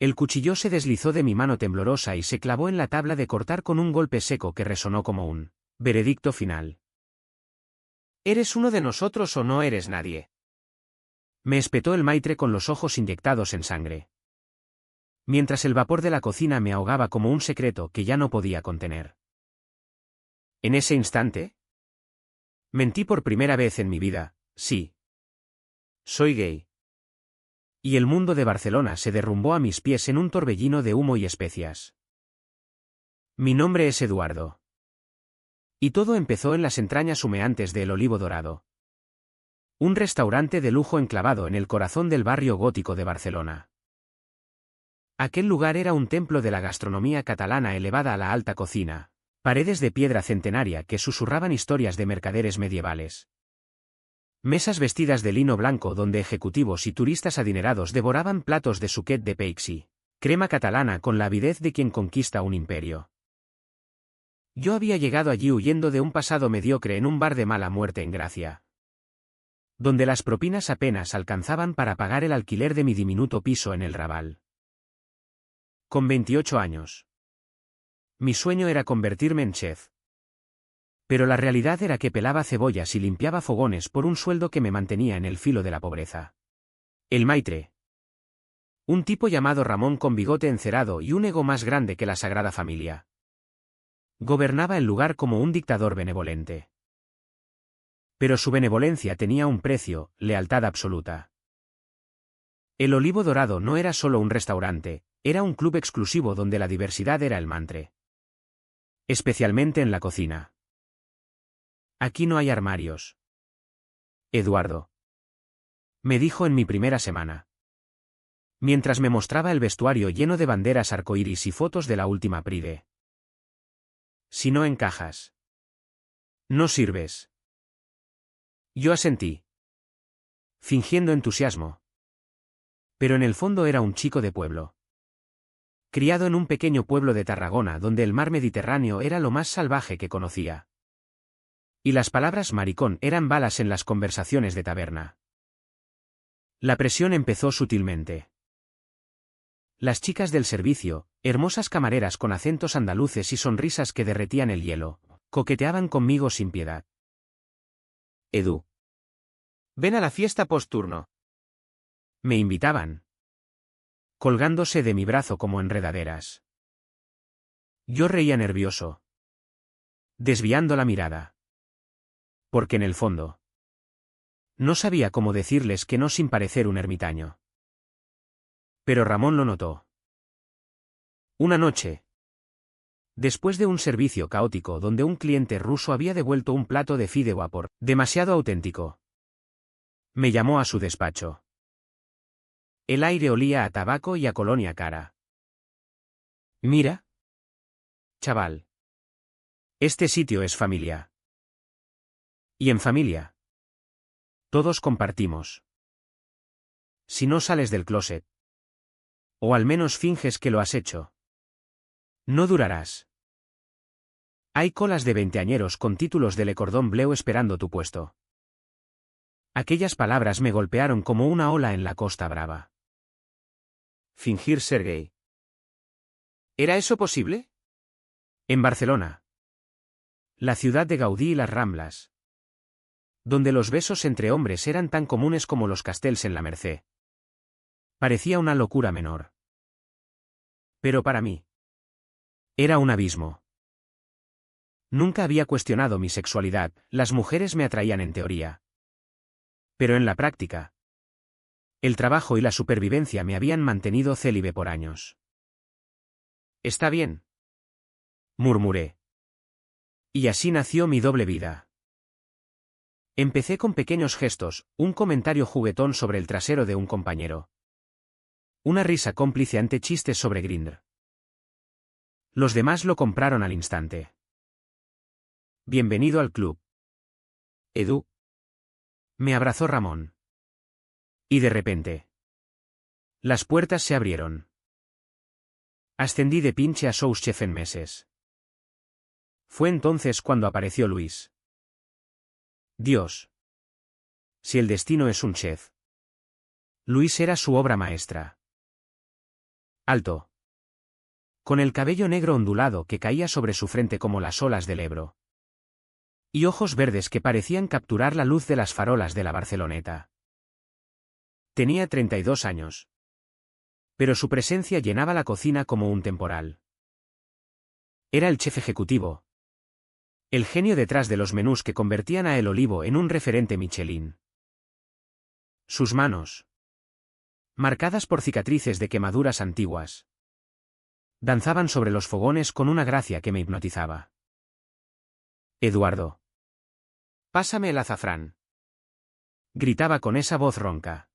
El cuchillo se deslizó de mi mano temblorosa y se clavó en la tabla de cortar con un golpe seco que resonó como un veredicto final. ¿Eres uno de nosotros o no eres nadie? Me espetó el maitre con los ojos inyectados en sangre. Mientras el vapor de la cocina me ahogaba como un secreto que ya no podía contener. En ese instante, mentí por primera vez en mi vida, sí. Soy gay. Y el mundo de Barcelona se derrumbó a mis pies en un torbellino de humo y especias. Mi nombre es Eduardo. Y todo empezó en las entrañas humeantes de El Olivo Dorado. Un restaurante de lujo enclavado en el corazón del barrio gótico de Barcelona. Aquel lugar era un templo de la gastronomía catalana elevada a la alta cocina, paredes de piedra centenaria que susurraban historias de mercaderes medievales. Mesas vestidas de lino blanco donde ejecutivos y turistas adinerados devoraban platos de suquet de peix, crema catalana con la avidez de quien conquista un imperio. Yo había llegado allí huyendo de un pasado mediocre en un bar de mala muerte en Gracia, donde las propinas apenas alcanzaban para pagar el alquiler de mi diminuto piso en el Raval. Con 28 años. Mi sueño era convertirme en chef. Pero la realidad era que pelaba cebollas y limpiaba fogones por un sueldo que me mantenía en el filo de la pobreza. El maitre. Un tipo llamado Ramón con bigote encerado y un ego más grande que la Sagrada Familia. Gobernaba el lugar como un dictador benevolente. Pero su benevolencia tenía un precio, lealtad absoluta. El Olivo Dorado no era solo un restaurante, era un club exclusivo donde la diversidad era el mantra. Especialmente en la cocina. Aquí no hay armarios. Eduardo. Me dijo en mi primera semana. Mientras me mostraba el vestuario lleno de banderas arcoíris y fotos de la última Pride. Si no encajas. No sirves. Yo asentí. Fingiendo entusiasmo. Pero en el fondo era un chico de pueblo. Criado en un pequeño pueblo de Tarragona donde el mar Mediterráneo era lo más salvaje que conocía. Y las palabras maricón eran balas en las conversaciones de taberna. La presión empezó sutilmente. Las chicas del servicio, hermosas camareras con acentos andaluces y sonrisas que derretían el hielo, coqueteaban conmigo sin piedad. Edu. Ven a la fiesta post-turno. Me invitaban. Colgándose de mi brazo como enredaderas. Yo reía nervioso. Desviando la mirada. Porque en el fondo. No sabía cómo decirles que no sin parecer un ermitaño. Pero Ramón lo notó. Una noche. Después de un servicio caótico donde un cliente ruso había devuelto un plato de fideuá por demasiado auténtico. Me llamó a su despacho. El aire olía a tabaco y a colonia cara. Mira. Chaval. Este sitio es familia. Y en familia. Todos compartimos. Si no sales del closet. O al menos finges que lo has hecho. No durarás. Hay colas de veinteañeros con títulos de Le Cordon Bleu esperando tu puesto. Aquellas palabras me golpearon como una ola en la Costa Brava. Fingir ser gay. ¿Era eso posible? En Barcelona. La ciudad de Gaudí y las Ramblas. Donde los besos entre hombres eran tan comunes como los castells en la Merced. Parecía una locura menor. Pero para mí. Era un abismo. Nunca había cuestionado mi sexualidad, las mujeres me atraían en teoría. Pero en la práctica. El trabajo y la supervivencia me habían mantenido célibe por años. Está bien. Murmuré. Y así nació mi doble vida. Empecé con pequeños gestos, un comentario juguetón sobre el trasero de un compañero. Una risa cómplice ante chistes sobre Grindr. Los demás lo compraron al instante. Bienvenido al club. Edu. Me abrazó Ramón. Y de repente. Las puertas se abrieron. Ascendí de pinche a sous chef en meses. Fue entonces cuando apareció Luis. Dios. Si el destino es un chef. Luis era su obra maestra. Alto. Con el cabello negro ondulado que caía sobre su frente como las olas del Ebro. Y ojos verdes que parecían capturar la luz de las farolas de la Barceloneta. Tenía 32 años. Pero su presencia llenaba la cocina como un temporal. Era el chef ejecutivo. El genio detrás de los menús que convertían a El Olivo en un referente Michelin. Sus manos, marcadas por cicatrices de quemaduras antiguas, danzaban sobre los fogones con una gracia que me hipnotizaba. Eduardo. Pásame el azafrán. Gritaba con esa voz ronca,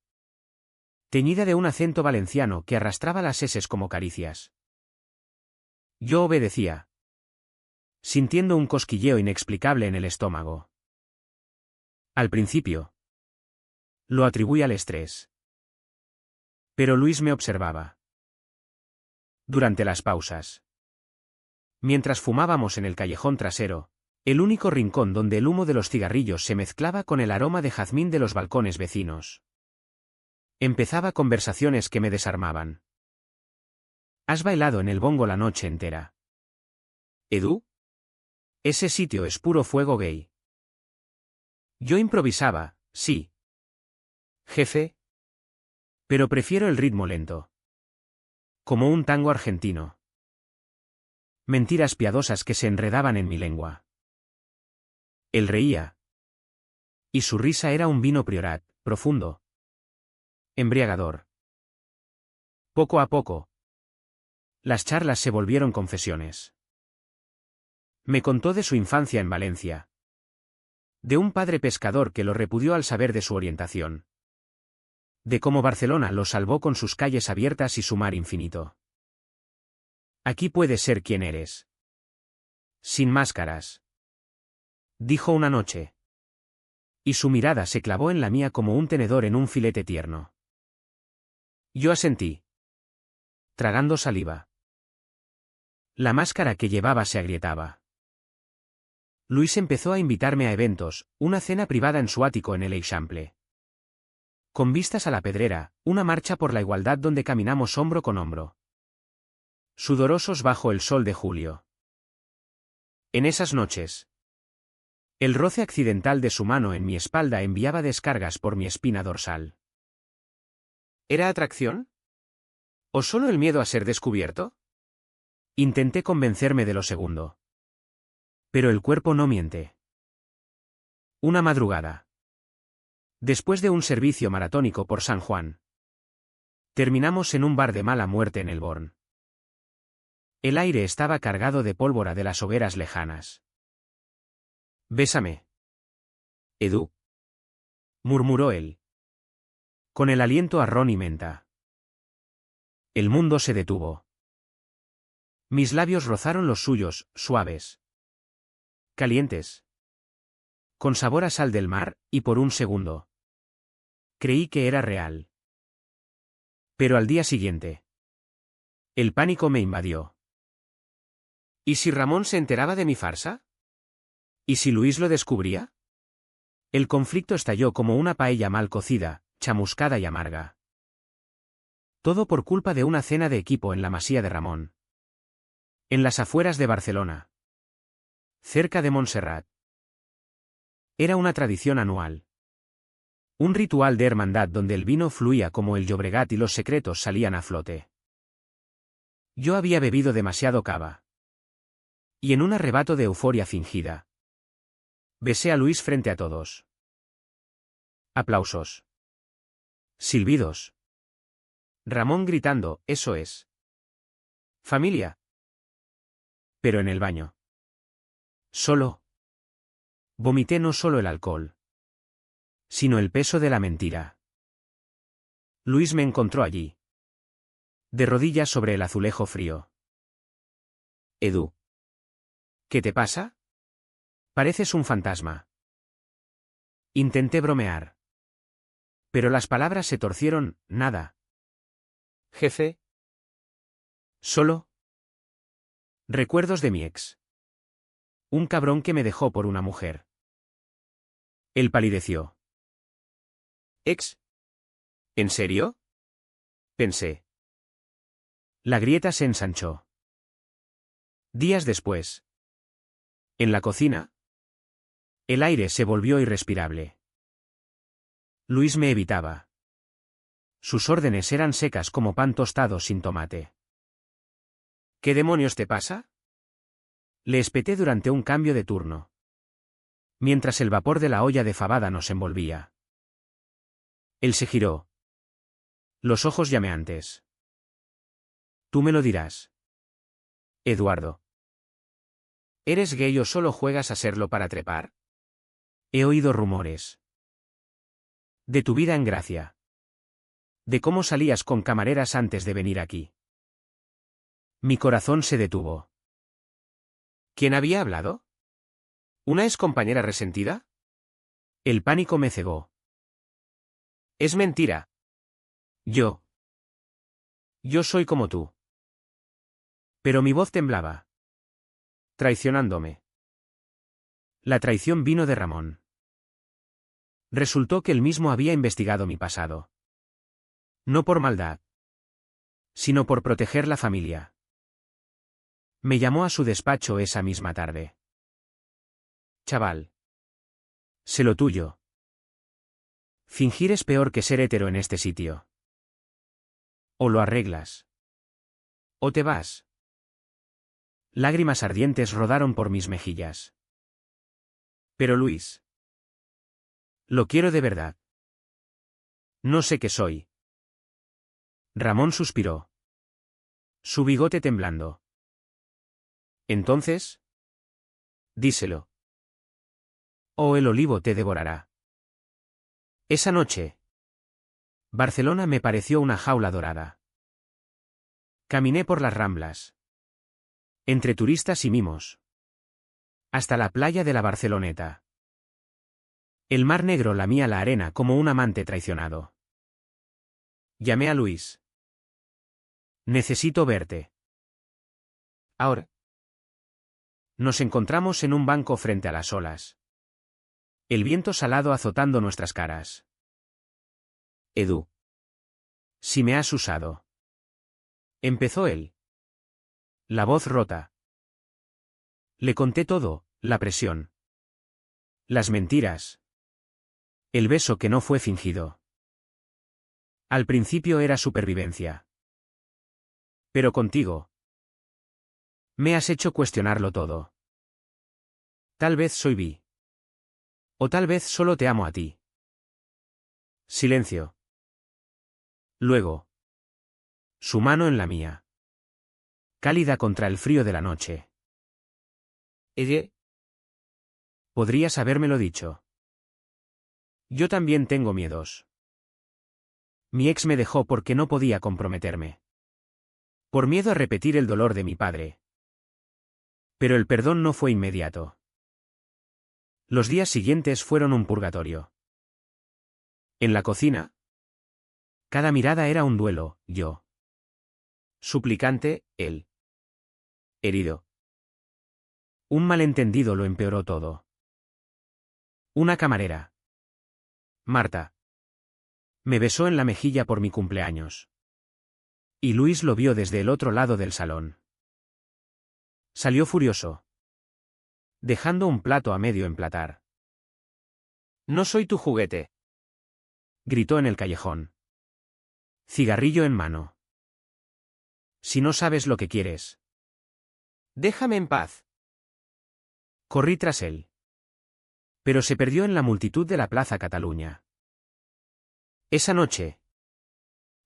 teñida de un acento valenciano que arrastraba las eses como caricias. Yo obedecía, sintiendo un cosquilleo inexplicable en el estómago. Al principio, lo atribuí al estrés. Pero Luis me observaba. Durante las pausas. Mientras fumábamos en el callejón trasero, el único rincón donde el humo de los cigarrillos se mezclaba con el aroma de jazmín de los balcones vecinos. Empezaba conversaciones que me desarmaban. ¿Has bailado en el bongo la noche entera? ¿Edu? Ese sitio es puro fuego gay. Yo improvisaba, sí. Jefe. Pero prefiero el ritmo lento. Como un tango argentino. Mentiras piadosas que se enredaban en mi lengua. Él reía. Y su risa era un vino Priorat, profundo. Embriagador. Poco a poco, las charlas se volvieron confesiones. Me contó de su infancia en Valencia. De un padre pescador que lo repudió al saber de su orientación. De cómo Barcelona lo salvó con sus calles abiertas y su mar infinito. Aquí puedes ser quien eres. Sin máscaras. Dijo una noche. Y su mirada se clavó en la mía como un tenedor en un filete tierno. Yo asentí. Tragando saliva. La máscara que llevaba se agrietaba. Luis empezó a invitarme a eventos, una cena privada en su ático en el Eixample. Con vistas a la Pedrera, una marcha por la igualdad donde caminamos hombro con hombro. Sudorosos bajo el sol de julio. En esas noches, el roce accidental de su mano en mi espalda enviaba descargas por mi espina dorsal. ¿Era atracción? ¿O solo el miedo a ser descubierto? Intenté convencerme de lo segundo. Pero el cuerpo no miente. Una madrugada. Después de un servicio maratónico por San Juan. Terminamos en un bar de mala muerte en El Born. El aire estaba cargado de pólvora de las hogueras lejanas. Bésame. Edu. Murmuró él. Con el aliento a ron y menta. El mundo se detuvo. Mis labios rozaron los suyos, suaves. Calientes. Con sabor a sal del mar, y por un segundo. Creí que era real. Pero al día siguiente. El pánico me invadió. ¿Y si Ramón se enteraba de mi farsa? ¿Y si Luis lo descubría? El conflicto estalló como una paella mal cocida, chamuscada y amarga. Todo por culpa de una cena de equipo en la masía de Ramón. En las afueras de Barcelona. Cerca de Montserrat. Era una tradición anual. Un ritual de hermandad donde el vino fluía como el Llobregat y los secretos salían a flote. Yo había bebido demasiado cava. Y en un arrebato de euforia fingida. Besé a Luis frente a todos. Aplausos. Silbidos. Ramón gritando, eso es. Familia. Pero en el baño. Solo. Vomité no solo el alcohol. Sino el peso de la mentira. Luis me encontró allí. De rodillas sobre el azulejo frío. Edu. ¿Qué te pasa? Pareces un fantasma. Intenté bromear. Pero las palabras se torcieron, nada. Jefe. Solo. Recuerdos de mi ex. Un cabrón que me dejó por una mujer. Él palideció. ¿Ex? ¿En serio? Pensé. La grieta se ensanchó. Días después. En la cocina. El aire se volvió irrespirable. Luis me evitaba. Sus órdenes eran secas como pan tostado sin tomate. ¿Qué demonios te pasa? Le espeté durante un cambio de turno. Mientras el vapor de la olla de fabada nos envolvía. Él se giró. Los ojos llameantes. Tú me lo dirás. Eduardo. ¿Eres gay o solo juegas a serlo para trepar? He oído rumores. De tu vida en Gracia. De cómo salías con camareras antes de venir aquí. Mi corazón se detuvo. ¿Quién había hablado? ¿Una excompañera resentida? El pánico me cegó. Es mentira. Yo soy como tú. Pero mi voz temblaba. Traicionándome. La traición vino de Ramón. Resultó que él mismo había investigado mi pasado. No por maldad, sino por proteger la familia. Me llamó a su despacho esa misma tarde. Chaval. Sé lo tuyo. Fingir es peor que ser hetero en este sitio. O lo arreglas. O te vas. Lágrimas ardientes rodaron por mis mejillas. Pero Luis. Lo quiero de verdad. No sé qué soy. Ramón suspiró. Su bigote temblando. Entonces. Díselo. O el olivo te devorará. Esa noche. Barcelona me pareció una jaula dorada. Caminé por las Ramblas. Entre turistas y mimos. Hasta la playa de la Barceloneta. El mar negro lamía la arena como un amante traicionado. Llamé a Luis. Necesito verte. Ahora. Nos encontramos en un banco frente a las olas. El viento salado azotando nuestras caras. Edu. Si me has usado. Empezó él. La voz rota. Le conté todo, la presión. Las mentiras. El beso que no fue fingido. Al principio era supervivencia. Pero contigo. Me has hecho cuestionarlo todo. Tal vez soy bi. O tal vez solo te amo a ti. Silencio. Luego. Su mano en la mía. Cálida contra el frío de la noche. ¿Ella? Podrías habérmelo dicho. Yo también tengo miedos. Mi ex me dejó porque no podía comprometerme. Por miedo a repetir el dolor de mi padre. Pero el perdón no fue inmediato. Los días siguientes fueron un purgatorio. En la cocina. Cada mirada era un duelo, yo. Suplicante, él. Herido. Un malentendido lo empeoró todo. Una camarera. Marta. Me besó en la mejilla por mi cumpleaños. Y Luis lo vio desde el otro lado del salón. Salió furioso. Dejando un plato a medio emplatar. No soy tu juguete. Gritó en el callejón. Cigarrillo en mano. Si no sabes lo que quieres. Déjame en paz. Corrí tras él. Pero se perdió en la multitud de la Plaza Cataluña. Esa noche.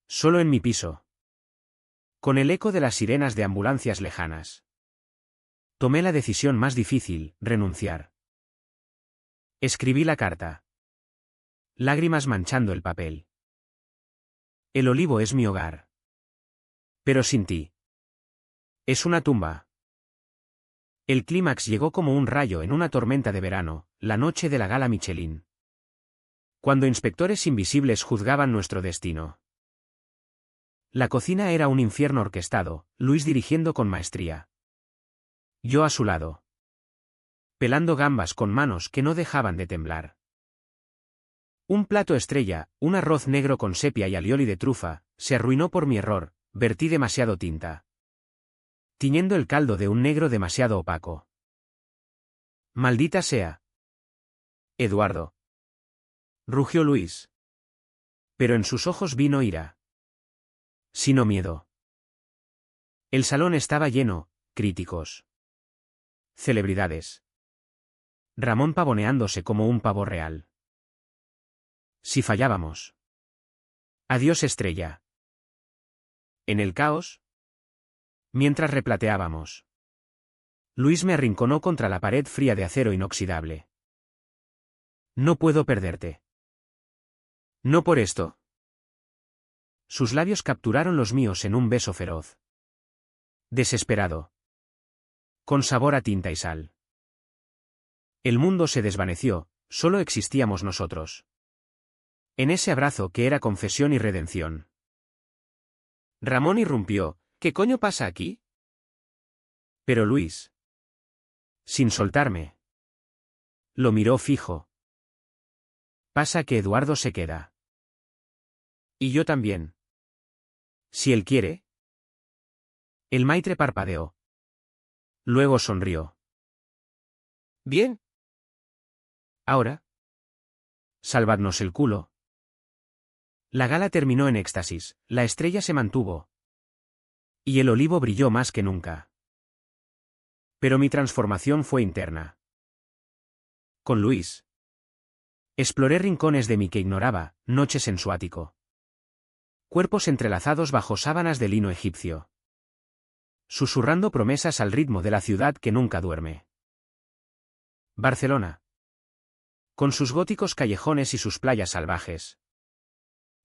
Solo en mi piso. Con el eco de las sirenas de ambulancias lejanas. Tomé la decisión más difícil, renunciar. Escribí la carta. Lágrimas manchando el papel. El olivo es mi hogar. Pero sin ti. Es una tumba. El clímax llegó como un rayo en una tormenta de verano, la noche de la gala Michelin. Cuando inspectores invisibles juzgaban nuestro destino. La cocina era un infierno orquestado, Luis dirigiendo con maestría. Yo a su lado. Pelando gambas con manos que no dejaban de temblar. Un plato estrella, un arroz negro con sepia y alioli de trufa, se arruinó por mi error, vertí demasiado tinta, tiñendo el caldo de un negro demasiado opaco. Maldita sea. Eduardo. Rugió Luis. Pero en sus ojos vino ira. Sino miedo. El salón estaba lleno, críticos. Celebridades. Ramón pavoneándose como un pavo real. Si fallábamos. Adiós estrella. En el caos. Mientras replateábamos. Luis me arrinconó contra la pared fría de acero inoxidable. No puedo perderte. No por esto. Sus labios capturaron los míos en un beso feroz. Desesperado. Con sabor a tinta y sal. El mundo se desvaneció, solo existíamos nosotros. En ese abrazo que era confesión y redención. Ramón irrumpió. ¿Qué coño pasa aquí? Pero Luis. Sin soltarme. Lo miró fijo. Pasa que Eduardo se queda. Y yo también. Si él quiere. El maitre parpadeó. Luego sonrió. Bien. Ahora. Salvadnos el culo. La gala terminó en éxtasis, la estrella se mantuvo. Y el olivo brilló más que nunca. Pero mi transformación fue interna. Con Luis. Exploré rincones de mí que ignoraba, noches en su ático. Cuerpos entrelazados bajo sábanas de lino egipcio. Susurrando promesas al ritmo de la ciudad que nunca duerme. Barcelona. Con sus góticos callejones y sus playas salvajes.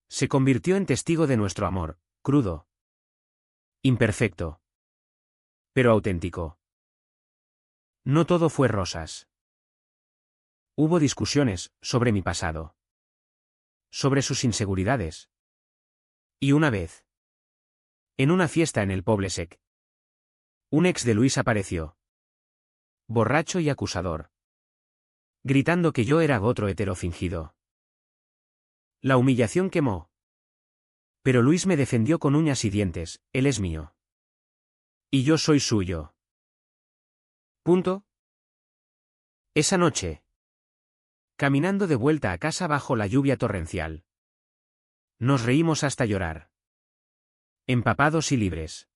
Se convirtió en testigo de nuestro amor, crudo. Imperfecto. Pero auténtico. No todo fue rosas. Hubo discusiones sobre mi pasado. Sobre sus inseguridades. Y una vez. En una fiesta en el Poble Sec. Un ex de Luis apareció. Borracho y acusador. Gritando que yo era otro hetero fingido. La humillación quemó. Pero Luis me defendió con uñas y dientes, él es mío. Y yo soy suyo. Punto. Esa noche. Caminando de vuelta a casa bajo la lluvia torrencial. Nos reímos hasta llorar. Empapados y libres.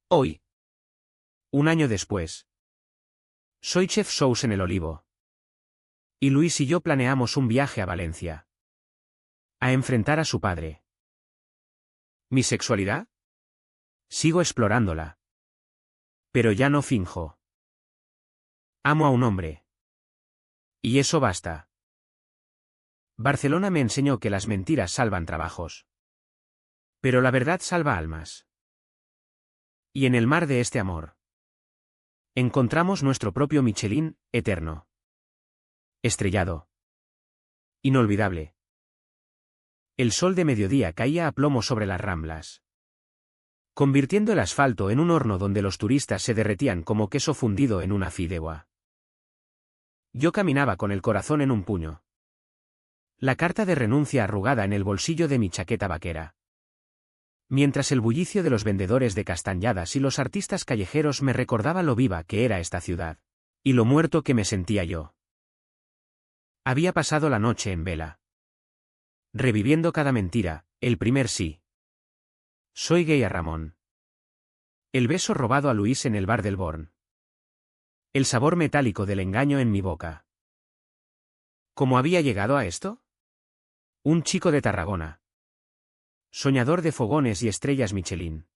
Hoy. Un año después. Soy chef sous en el Olivo. Y Luis y yo planeamos un viaje a Valencia. A enfrentar a su padre. ¿Mi sexualidad? Sigo explorándola. Pero ya no finjo. Amo a un hombre. Y eso basta. Barcelona me enseñó que las mentiras salvan trabajos. Pero la verdad salva almas. Y en el mar de este amor. Encontramos nuestro propio Michelin, eterno. Estrellado. Inolvidable. El sol de mediodía caía a plomo sobre las ramblas. Convirtiendo el asfalto en un horno donde los turistas se derretían como queso fundido en una fideuá. Yo caminaba con el corazón en un puño. La carta de renuncia arrugada en el bolsillo de mi chaqueta vaquera. Mientras el bullicio de los vendedores de castañadas y los artistas callejeros me recordaba lo viva que era esta ciudad. Y lo muerto que me sentía yo. Había pasado la noche en vela. Reviviendo cada mentira, el primer sí. Soy gay a Ramón. El beso robado a Luis en el bar del Born. El sabor metálico del engaño en mi boca. ¿Cómo había llegado a esto? Un chico de Tarragona. Soñador de fogones y estrellas Michelin.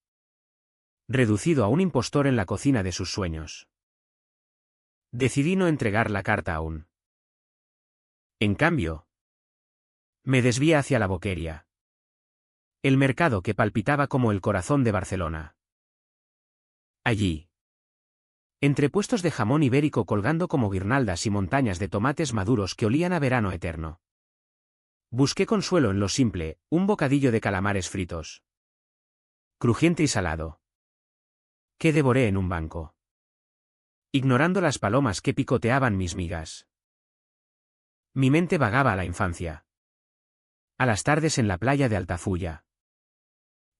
Reducido a un impostor en la cocina de sus sueños. Decidí no entregar la carta aún. En cambio, me desvié hacia la Boqueria. El mercado que palpitaba como el corazón de Barcelona. Allí. Entre puestos de jamón ibérico colgando como guirnaldas y montañas de tomates maduros que olían a verano eterno. Busqué consuelo en lo simple, un bocadillo de calamares fritos. Crujiente y salado. Que devoré en un banco. Ignorando las palomas que picoteaban mis migas. Mi mente vagaba a la infancia. A las tardes en la playa de Altafulla.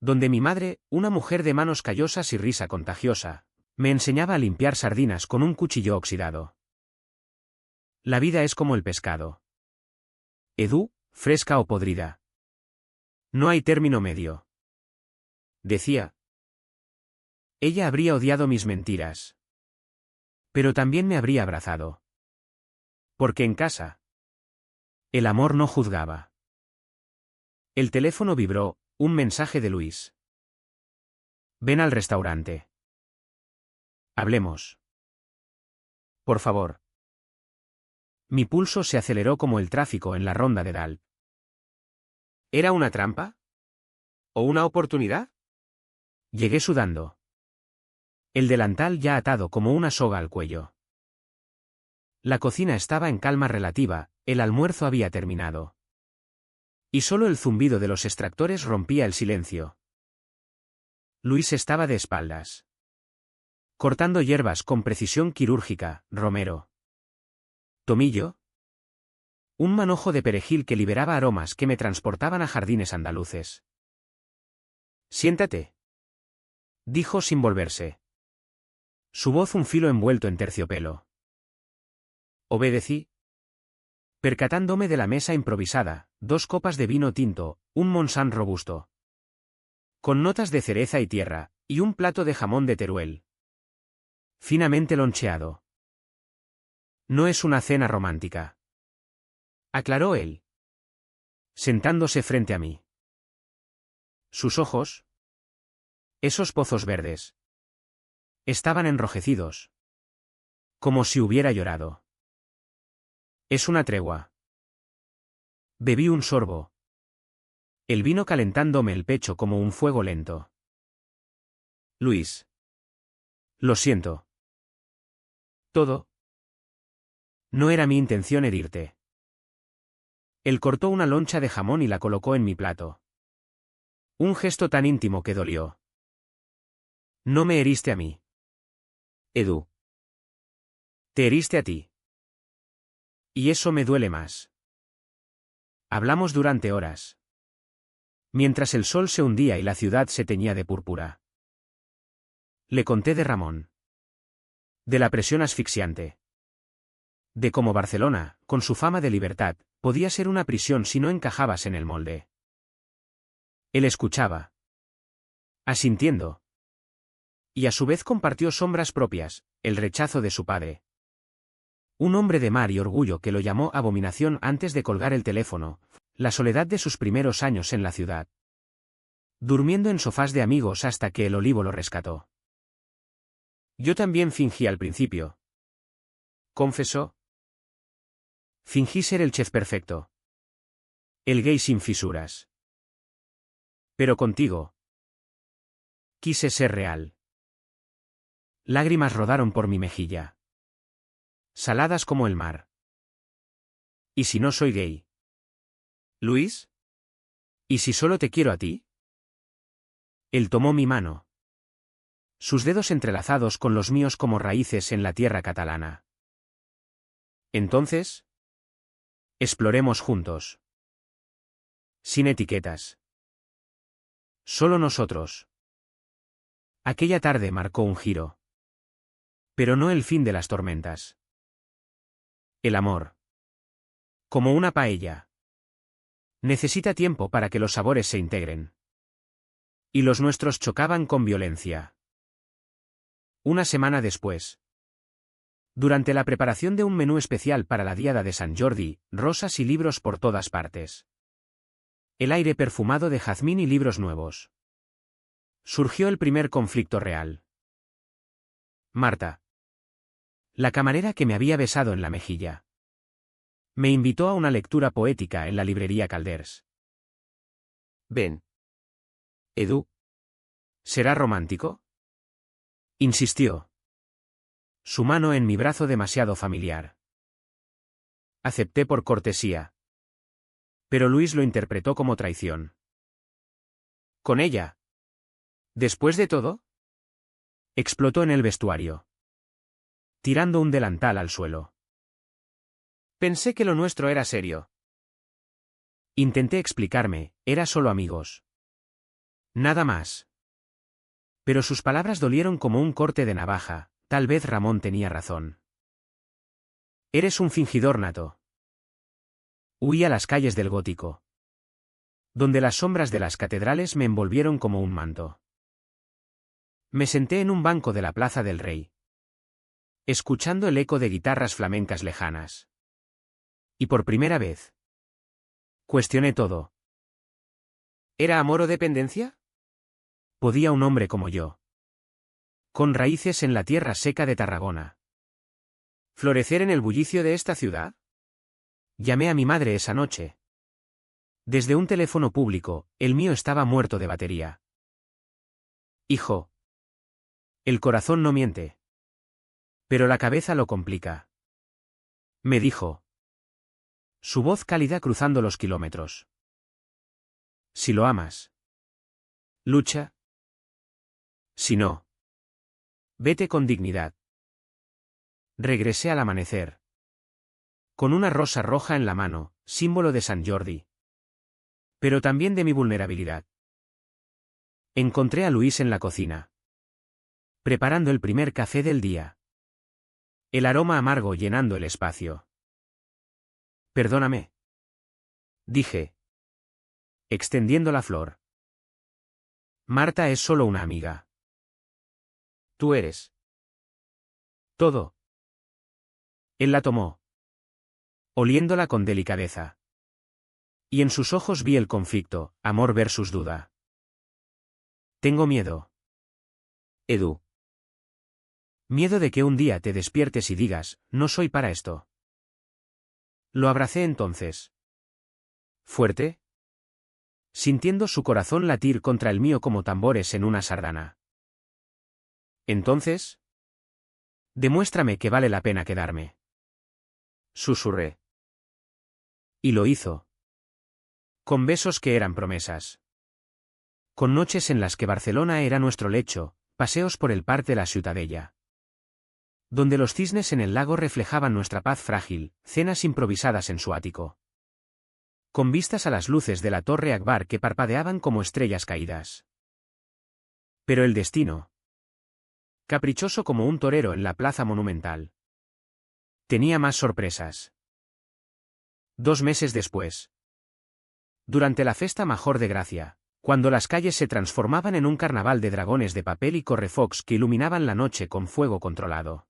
donde mi madre, una mujer de manos callosas y risa contagiosa, me enseñaba a limpiar sardinas con un cuchillo oxidado. La vida es como el pescado. Edu, fresca o podrida. No hay término medio. Decía. Ella habría odiado mis mentiras. Pero también me habría abrazado. Porque en casa, el amor no juzgaba. El teléfono vibró, un mensaje de Luis. Ven al restaurante. Hablemos. Por favor. Mi pulso se aceleró como el tráfico en la ronda de Dal. ¿Era una trampa? ¿O una oportunidad? Llegué sudando. El delantal ya atado como una soga al cuello. La cocina estaba en calma relativa, el almuerzo había terminado. Y solo el zumbido de los extractores rompía el silencio. Luis estaba de espaldas. Cortando hierbas con precisión quirúrgica, Romero. Tomillo. Un manojo de perejil que liberaba aromas que me transportaban a jardines andaluces. Siéntate, dijo sin volverse. Su voz un filo envuelto en terciopelo. Obedecí. Percatándome de la mesa improvisada, 2 copas de vino tinto, un Monsant robusto. Con notas de cereza y tierra, y un plato de jamón de Teruel. Finamente loncheado. No es una cena romántica, aclaró él, sentándose frente a mí. Sus ojos, esos pozos verdes, estaban enrojecidos, como si hubiera llorado. Es una tregua. Bebí un sorbo. El vino calentándome el pecho como un fuego lento. Luis. Lo siento. Todo. No era mi intención herirte. Él cortó una loncha de jamón y la colocó en mi plato. Un gesto tan íntimo que dolió. No me heriste a mí. Edu. Te heriste a ti. Y eso me duele más. Hablamos durante horas. Mientras el sol se hundía y la ciudad se teñía de púrpura. Le conté de Ramón. De la presión asfixiante. De cómo Barcelona, con su fama de libertad, podía ser una prisión si no encajabas en el molde. Él escuchaba. Asintiendo. Y a su vez compartió sombras propias, el rechazo de su padre. Un hombre de mar y orgullo que lo llamó abominación antes de colgar el teléfono, la soledad de sus primeros años en la ciudad. Durmiendo en sofás de amigos hasta que el olivo lo rescató. Yo también fingí al principio. Confesó. Fingí ser el chef perfecto. El gay sin fisuras. Pero contigo. Quise ser real. Lágrimas rodaron por mi mejilla. Saladas como el mar. ¿Y si no soy gay? ¿Luis? ¿Y si solo te quiero a ti? Él tomó mi mano. Sus dedos entrelazados con los míos como raíces en la tierra catalana. Entonces, exploremos juntos. Sin etiquetas. Solo nosotros. Aquella tarde marcó un giro. Pero no el fin de las tormentas. El amor. Como una paella. Necesita tiempo para que los sabores se integren. Y los nuestros chocaban con violencia. Una semana después. Durante la preparación de un menú especial para la Diada de Sant Jordi, rosas y libros por todas partes. El aire perfumado de jazmín y libros nuevos. Surgió el primer conflicto real. Marta. La camarera que me había besado en la mejilla. Me invitó a una lectura poética en la librería Calders. Ven. Edu. ¿Será romántico? Insistió. Su mano en mi brazo demasiado familiar. Acepté por cortesía. Pero Luis lo interpretó como traición. ¿Con ella? ¿Después de todo? Explotó en el vestuario. Tirando un delantal al suelo. Pensé que lo nuestro era serio. Intenté explicarme, era solo amigos. Nada más. Pero sus palabras dolieron como un corte de navaja, tal vez Ramón tenía razón. Eres un fingidor nato. Huí a las calles del gótico, donde las sombras de las catedrales me envolvieron como un manto. Me senté en un banco de la Plaza del Rey, escuchando el eco de guitarras flamencas lejanas. Y por primera vez, cuestioné todo. ¿Era amor o dependencia? ¿Podía un hombre como yo, con raíces en la tierra seca de Tarragona, florecer en el bullicio de esta ciudad? Llamé a mi madre esa noche. Desde un teléfono público, el mío estaba muerto de batería. Hijo. El corazón no miente. Pero la cabeza lo complica. Me dijo. Su voz cálida cruzando los kilómetros. Si lo amas, lucha. Si no, vete con dignidad. Regresé al amanecer, con una rosa roja en la mano, símbolo de San Jordi. Pero también de mi vulnerabilidad. Encontré a Luis en la cocina, preparando el primer café del día. El aroma amargo llenando el espacio. Perdóname, dije, extendiendo la flor. Marta es solo una amiga. Tú eres todo. Él la tomó, oliéndola con delicadeza. Y en sus ojos vi el conflicto, amor versus duda. Tengo miedo. Edu. Miedo de que un día te despiertes y digas, no soy para esto. Lo abracé entonces. Fuerte, sintiendo su corazón latir contra el mío como tambores en una sardana. Entonces, demuéstrame que vale la pena quedarme. Susurré. Y lo hizo. Con besos que eran promesas. Con noches en las que Barcelona era nuestro lecho, paseos por el Parc de la Ciutadella, donde los cisnes en el lago reflejaban nuestra paz frágil, cenas improvisadas en su ático, con vistas a las luces de la Torre Akbar que parpadeaban como estrellas caídas. Pero el destino, caprichoso como un torero en la plaza monumental, tenía más sorpresas. 2 meses después, durante la Festa Major de Gracia, cuando las calles se transformaban en un carnaval de dragones de papel y correfocs que iluminaban la noche con fuego controlado,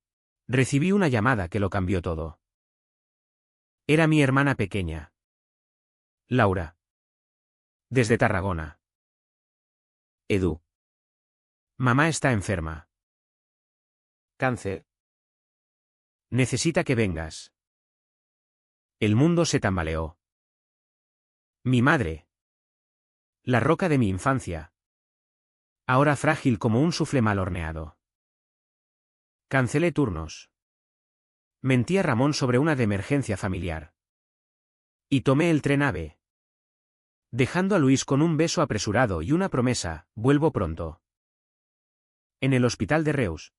recibí una llamada que lo cambió todo. Era mi hermana pequeña, Laura. Desde Tarragona. Edu. Mamá está enferma. Cáncer. Necesita que vengas. El mundo se tambaleó. Mi madre. La roca de mi infancia. Ahora frágil como un suflé mal horneado. Cancelé turnos. Mentí a Ramón sobre una de emergencia familiar. Y tomé el tren AVE. Dejando a Luis con un beso apresurado y una promesa, vuelvo pronto. En el hospital de Reus.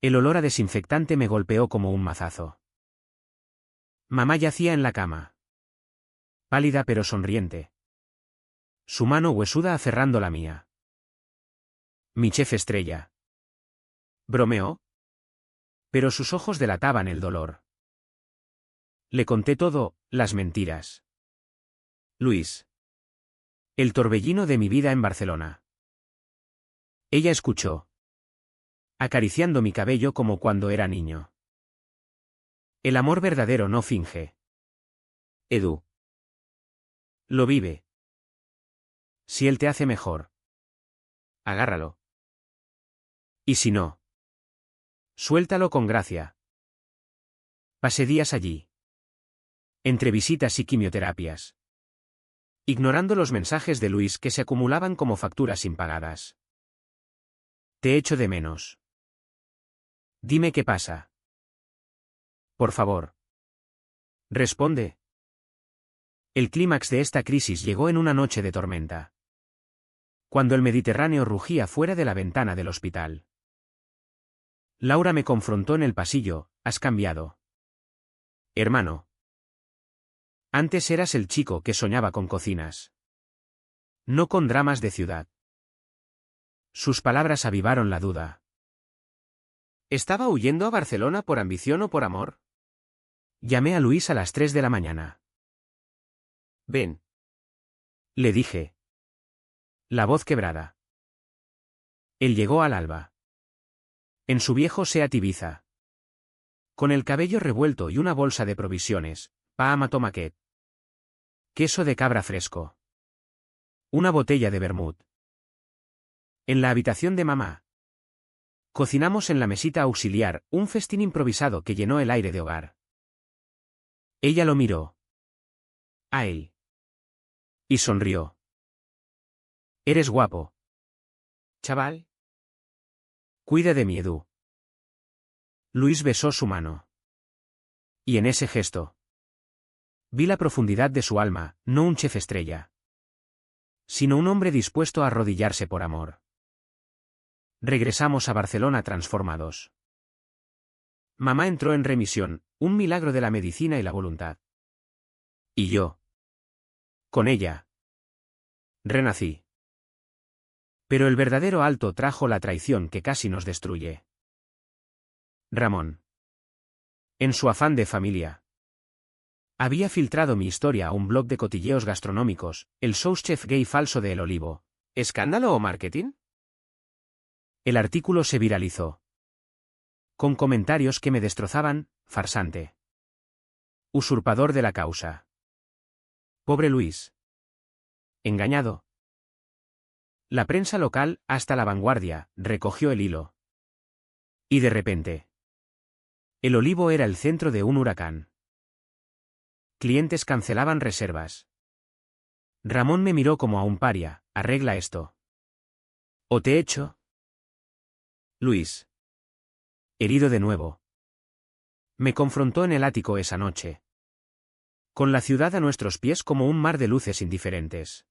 El olor a desinfectante me golpeó como un mazazo. Mamá yacía en la cama. Pálida pero sonriente. Su mano huesuda aferrando la mía. Mi chef estrella. ¿Bromeó? Pero sus ojos delataban el dolor. Le conté todo, las mentiras. Luis. El torbellino de mi vida en Barcelona. Ella escuchó, acariciando mi cabello como cuando era niño. El amor verdadero no finge. Edu. Lo vive. Si él te hace mejor, agárralo. Y si no, suéltalo con gracia. Pasé días allí, entre visitas y quimioterapias, ignorando los mensajes de Luis que se acumulaban como facturas impagadas. Te echo de menos. Dime qué pasa. Por favor. Responde. El clímax de esta crisis llegó en una noche de tormenta, cuando el Mediterráneo rugía fuera de la ventana del hospital. Laura me confrontó en el pasillo, has cambiado. Hermano. Antes eras el chico que soñaba con cocinas. No con dramas de ciudad. Sus palabras avivaron la duda. ¿Estaba huyendo a Barcelona por ambición o por amor? Llamé a Luis a las 3 de la mañana. Ven. Le dije. La voz quebrada. Él llegó al alba. En su viejo Seat Ibiza. Con el cabello revuelto y una bolsa de provisiones, pan a tomàquet. Queso de cabra fresco. Una botella de vermut. En la habitación de mamá. Cocinamos en la mesita auxiliar, un festín improvisado que llenó el aire de hogar. Ella lo miró. A él. Y sonrió. Eres guapo. Chaval. Cuida de mi Edu. Luis besó su mano. Y en ese gesto vi la profundidad de su alma, no un chef estrella, sino un hombre dispuesto a arrodillarse por amor. Regresamos a Barcelona transformados. Mamá entró en remisión, un milagro de la medicina y la voluntad. Y yo. Con ella. Renací. Pero el verdadero alto trajo la traición que casi nos destruye. Ramón. En su afán de familia. Había filtrado mi historia a un blog de cotilleos gastronómicos, el souschef gay falso de El Olivo. ¿Escándalo o marketing? El artículo se viralizó. Con comentarios que me destrozaban, farsante. Usurpador de la causa. Pobre Luis. Engañado. La prensa local, hasta La Vanguardia, recogió el hilo. Y de repente. El Olivo era el centro de un huracán. Clientes cancelaban reservas. Ramón me miró como a un paria, arregla esto. ¿O te echo? Luis. Herido de nuevo. Me confrontó en el ático esa noche. Con la ciudad a nuestros pies como un mar de luces indiferentes.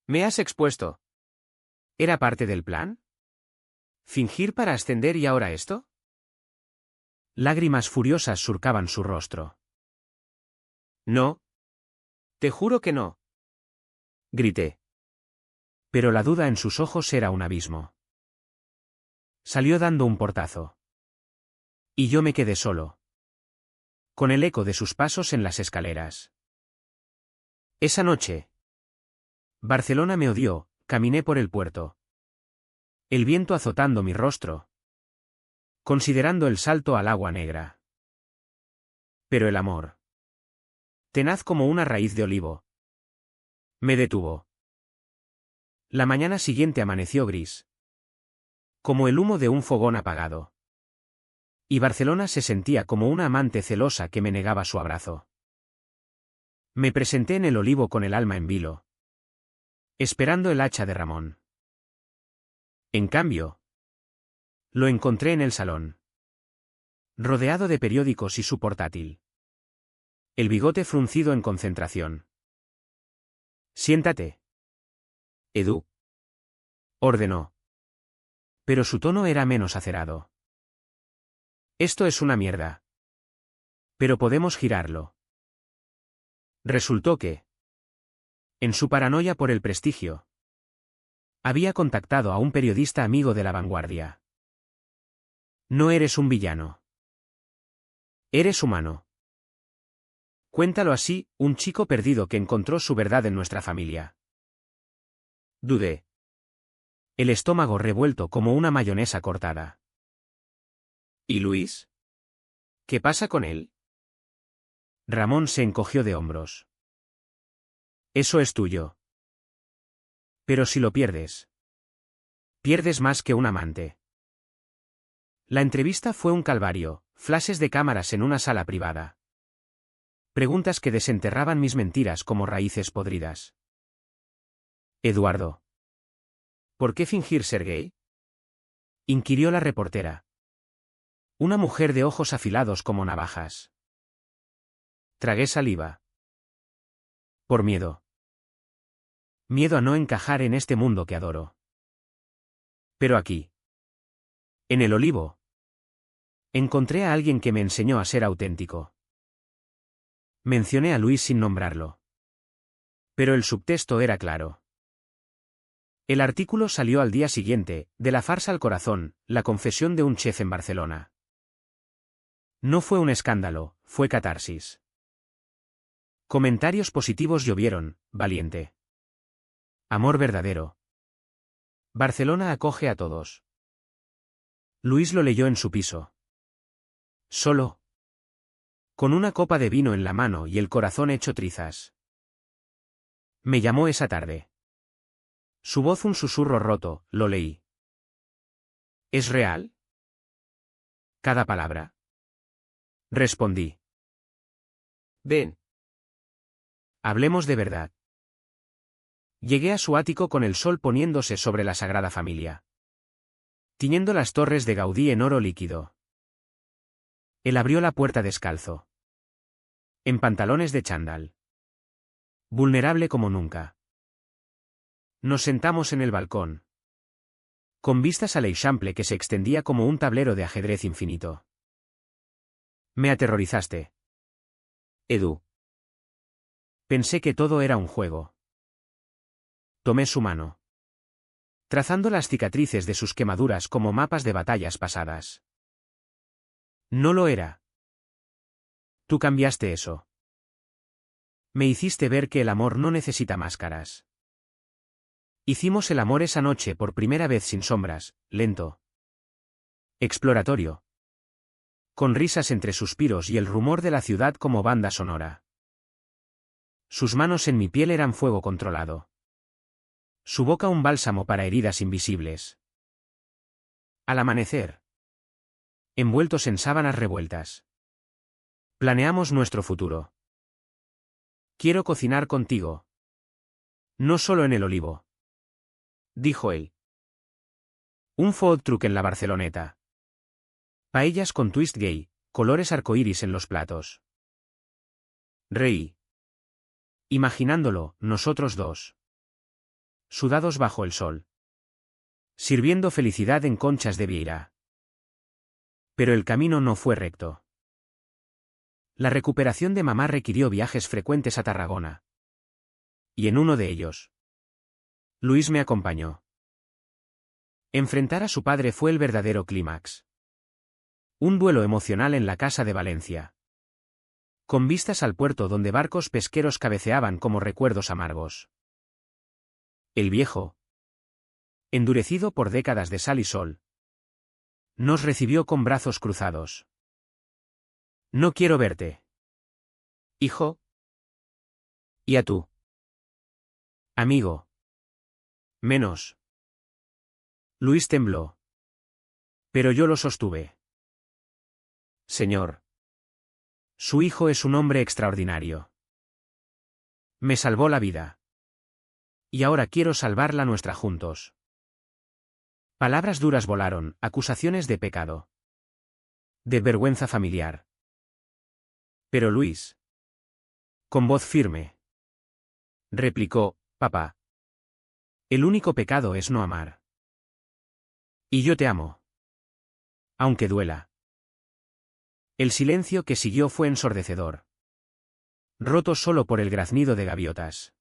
Me has expuesto. ¿Era parte del plan? ¿Fingir para ascender y ahora esto? Lágrimas furiosas surcaban su rostro. No. Te juro que no. Grité. Pero la duda en sus ojos era un abismo. Salió dando un portazo. Y yo me quedé solo. Con el eco de sus pasos en las escaleras. Esa noche. Barcelona me odió, caminé por el puerto. El viento azotando mi rostro. Considerando el salto al agua negra. Pero el amor. Tenaz como una raíz de olivo. Me detuvo. La mañana siguiente amaneció gris. Como el humo de un fogón apagado. Y Barcelona se sentía como una amante celosa que me negaba su abrazo. Me presenté en el Olivo con el alma en vilo. Esperando el hacha de Ramón. En cambio. Lo encontré en el salón. Rodeado de periódicos y su portátil. El bigote fruncido en concentración. Siéntate. Edu. Ordenó. Pero su tono era menos acerado. Esto es una mierda. Pero podemos girarlo. Resultó que, en su paranoia por el prestigio, había contactado a un periodista amigo de La Vanguardia. No eres un villano. Eres humano. Cuéntalo así, un chico perdido que encontró su verdad en nuestra familia. Dudé. El estómago revuelto como una mayonesa cortada. ¿Y Luis? ¿Qué pasa con él? Ramón se encogió de hombros. Eso es tuyo. Pero si lo pierdes. Pierdes más que un amante. La entrevista fue un calvario, flashes de cámaras en una sala privada. Preguntas que desenterraban mis mentiras como raíces podridas. Eduardo. ¿Por qué fingir ser gay? Inquirió la reportera. Una mujer de ojos afilados como navajas. Tragué saliva. Por miedo. Miedo a no encajar en este mundo que adoro. Pero aquí. En el Olivo. Encontré a alguien que me enseñó a ser auténtico. Mencioné a Luis sin nombrarlo. Pero el subtexto era claro. El artículo salió al día siguiente, de la farsa al corazón, la confesión de un chef en Barcelona. No fue un escándalo, fue catarsis. Comentarios positivos llovieron, valiente. Amor verdadero. Barcelona acoge a todos. Luis lo leyó en su piso. Solo. Con una copa de vino en la mano y el corazón hecho trizas. Me llamó esa tarde. Su voz un susurro roto, lo leí. ¿Es real? Cada palabra. Respondí. Ven. Hablemos de verdad. Llegué a su ático con el sol poniéndose sobre la Sagrada Familia, tiñendo las torres de Gaudí en oro líquido. Él abrió la puerta descalzo. En pantalones de chándal. Vulnerable como nunca. Nos sentamos en el balcón. Con vistas al Eixample que se extendía como un tablero de ajedrez infinito. Me aterrorizaste. Edu. Pensé que todo era un juego. Tomé su mano. Trazando las cicatrices de sus quemaduras como mapas de batallas pasadas. No lo era. Tú cambiaste eso. Me hiciste ver que el amor no necesita máscaras. Hicimos el amor esa noche por primera vez sin sombras, lento. Exploratorio. Con risas entre suspiros y el rumor de la ciudad como banda sonora. Sus manos en mi piel eran fuego controlado. Su boca un bálsamo para heridas invisibles. Al amanecer. Envueltos en sábanas revueltas. Planeamos nuestro futuro. Quiero cocinar contigo. No solo en el Olivo. Dijo él. Un food truck en la Barceloneta. Paellas con twist gay, colores arcoíris en los platos. Reí. Imaginándolo, nosotros dos. Sudados bajo el sol. Sirviendo felicidad en conchas de vieira. Pero el camino no fue recto. La recuperación de mamá requirió viajes frecuentes a Tarragona. Y en uno de ellos. Luis me acompañó. Enfrentar a su padre fue el verdadero clímax. Un duelo emocional en la casa de Valencia. Con vistas al puerto donde barcos pesqueros cabeceaban como recuerdos amargos. El viejo, endurecido por décadas de sal y sol, nos recibió con brazos cruzados. No quiero verte. Hijo. ¿Y a tú? Amigo. Menos. Luis tembló. Pero yo lo sostuve. Señor. Su hijo es un hombre extraordinario. Me salvó la vida. Y ahora quiero salvarla nuestra juntos. Palabras duras volaron, acusaciones de pecado. De vergüenza familiar. Pero Luis. Con voz firme. Replicó, papá. El único pecado es no amar. Y yo te amo. Aunque duela. El silencio que siguió fue ensordecedor. Roto solo por el graznido de gaviotas.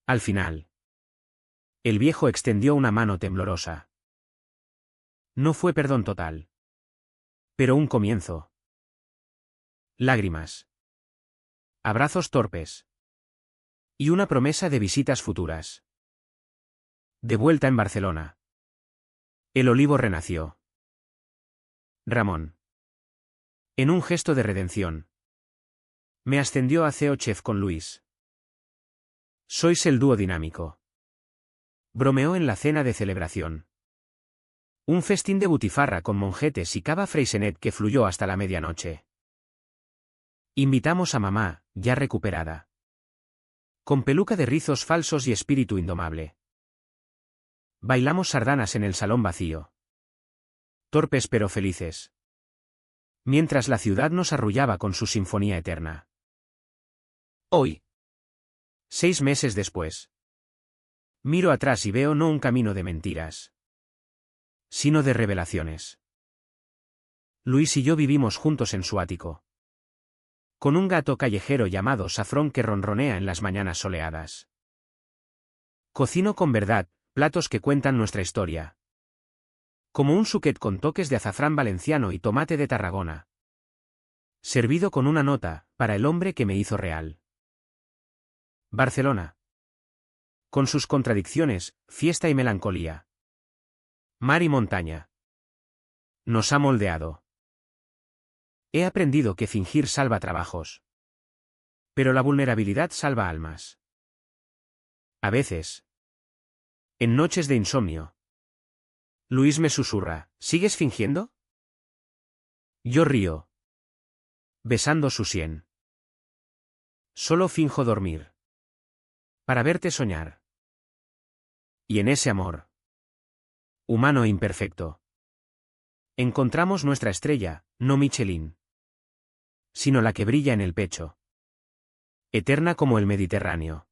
Al final. El viejo extendió una mano temblorosa. No fue perdón total. Pero un comienzo. Lágrimas. Abrazos torpes. Y una promesa de visitas futuras. De vuelta en Barcelona. El olivo renació. Ramón. En un gesto de redención. Me ascendió a CEO Chef con Luis. Sois el dúo dinámico. Bromeó en la cena de celebración. Un festín de butifarra con monjetes y cava Freixenet que fluyó hasta la medianoche. Invitamos a mamá, ya recuperada. Con peluca de rizos falsos y espíritu indomable. Bailamos sardanas en el salón vacío. Torpes pero felices. Mientras la ciudad nos arrullaba con su sinfonía eterna. Hoy. 6 meses después. Miro atrás y veo no un camino de mentiras, sino de revelaciones. Luis y yo vivimos juntos en su ático. Con un gato callejero llamado Safrón que ronronea en las mañanas soleadas. Cocino con verdad, platos que cuentan nuestra historia. Como un suquet con toques de azafrán valenciano y tomate de Tarragona. Servido con una nota, para el hombre que me hizo real. Barcelona. Con sus contradicciones, fiesta y melancolía. Mar y montaña. Nos ha moldeado. He aprendido que fingir salva trabajos. Pero la vulnerabilidad salva almas. A veces. En noches de insomnio. Luis me susurra, ¿sigues fingiendo? Yo río. Besando su sien. Solo finjo dormir. Para verte soñar. Y en ese amor. Humano e imperfecto. Encontramos nuestra estrella, no Michelin. Sino la que brilla en el pecho. Eterna como el Mediterráneo.